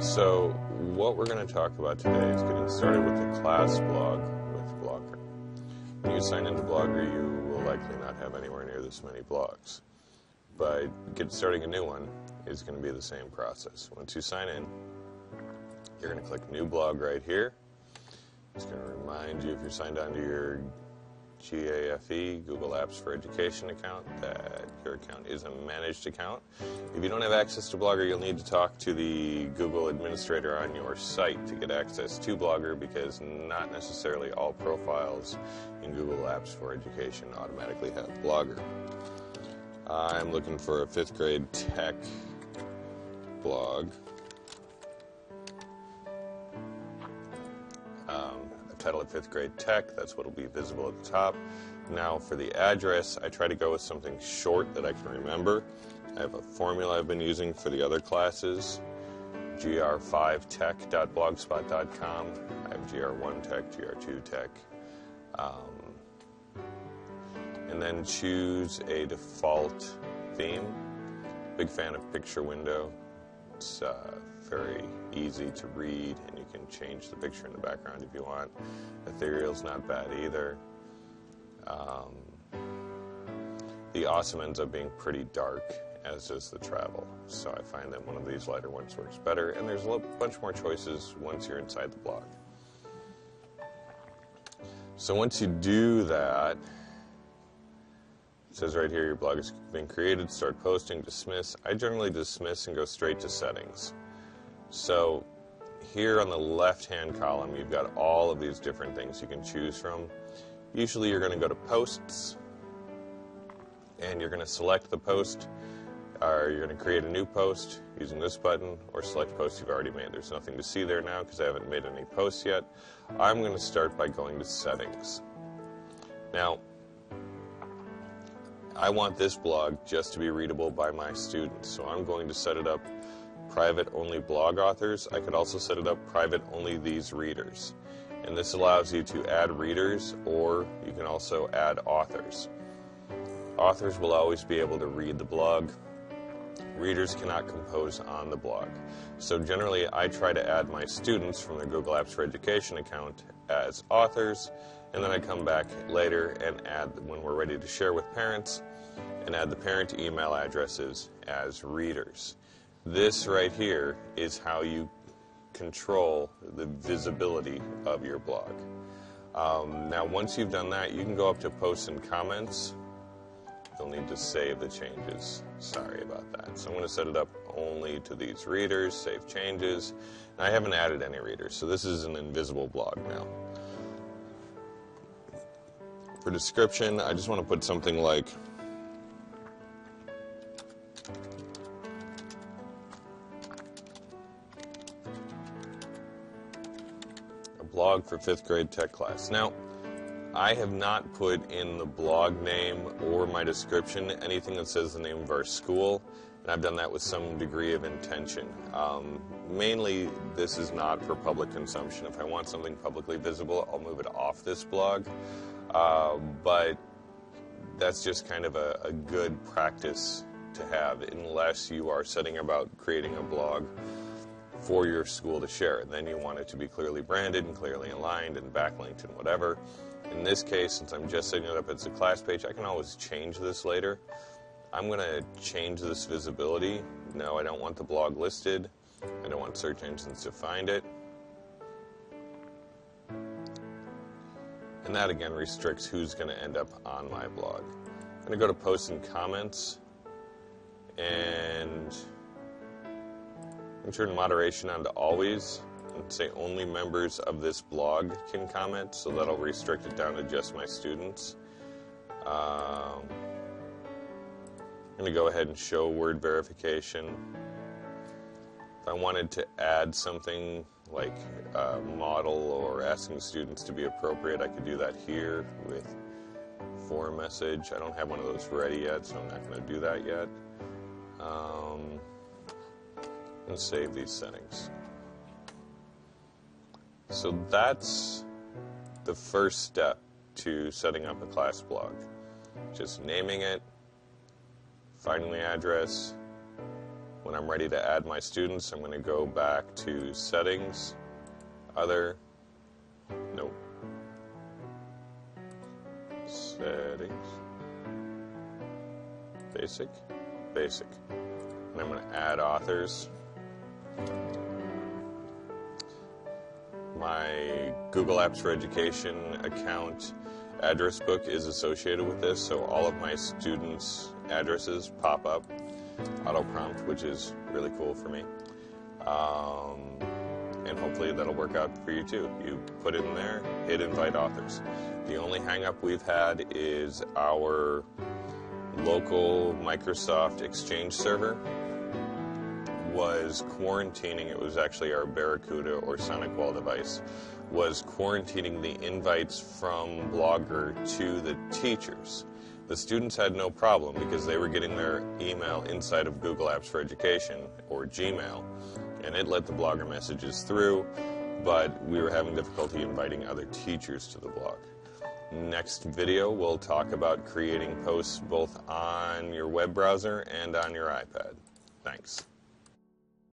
So what we're going to talk about today is getting started with the class blog with Blogger. When you sign into Blogger, you will likely not have anywhere near this many blogs. But starting a new one is going to be the same process. Once you sign in, you're going to click New Blog right here. It's going to remind you, if you're signed on to your GAfE, Google Apps for Education account, that your account is a managed account. If you don't have access to Blogger, you'll need to talk to the Google administrator on your site to get access to Blogger, because not necessarily all profiles in Google Apps for Education automatically have Blogger. I'm looking for a 5th grade tech blog. Title of 5th grade tech, that's what will be visible at the top. Now for the address, I try to go with something short that I can remember. I have a formula I've been using for the other classes, gr5tech.blogspot.com. I have gr1tech, gr2tech. And then choose a default theme. Big fan of picture window. It's very easy to read, and you can change the picture in the background if you want. Ethereal's not bad either. The awesome ends up being pretty dark, as does the travel. So I find that one of these lighter ones works better, and there's a bunch more choices once you're inside the blog. So once you do that, it says right here, your blog has been created, start posting, dismiss. I generally dismiss and go straight to settings. So here on the left-hand column, you've got all of these different things you can choose from. Usually you're going to go to posts, and you're going to select the post, or you're going to create a new post using this button, or select post you've already made. There's nothing to see there now because I haven't made any posts yet. I'm going to start by going to settings. Now, I want this blog just to be readable by my students, so I'm going to set it up private only blog authors. I could also set it up private only these readers. And this allows you to add readers, or you can also add authors. Authors will always be able to read the blog. Readers cannot compose on the blog. So generally I try to add my students from the Google Apps for Education account as authors, and then I come back later and add, when we're ready to share with parents, and add the parent email addresses as readers. This right here is how you control the visibility of your blog. Now once you've done that, you can go up to posts and comments. You'll need to save the changes. Sorry about that. So I'm going to set it up only to these readers, save changes. And I haven't added any readers, so this is an invisible blog now. For description, I just want to put something like blog for 5th grade tech class. Now, I have not put in the blog name or my description anything that says the name of our school, and I've done that with some degree of intention. Mainly, this is not for public consumption. If I want something publicly visible, I'll move it off this blog, but that's just kind of a good practice to have, unless you are setting about creating a blog for your school to share. Then you want it to be clearly branded and clearly aligned and backlinked and whatever. In this case, since I'm just setting it up as a class page, I can always change this later. I'm going to change this visibility. No, I don't want the blog listed. I don't want search engines to find it. And that again restricts who's going to end up on my blog. I'm going to go to posts and comments, and turn moderation on to always, and say only members of this blog can comment, so that'll restrict it down to just my students. I'm going to go ahead and show word verification. If I wanted to add something like a model or asking students to be appropriate, I could do that here with for message. I don't have one of those ready yet, so I'm not going to do that yet. And save these settings. So that's the first step to setting up a class blog. Just naming it, finding the address, When I'm ready to add my students, I'm going to go back to Settings, Other, nope, Settings, Basic, Basic. And I'm going to add authors. My Google Apps for Education account address book is associated with this, so all of my students' addresses pop up, auto-prompt, which is really cool for me. And hopefully that'll work out for you too. You put it in there, hit invite authors. The only hang-up we've had is our local Microsoft Exchange server was quarantining. It was actually our Barracuda or SonicWall device, was quarantining the invites from Blogger to the teachers. The students had no problem because they were getting their email inside of Google Apps for Education or Gmail, and it let the Blogger messages through, but we were having difficulty inviting other teachers to the blog. Next video, we'll talk about creating posts both on your web browser and on your iPad. Thanks.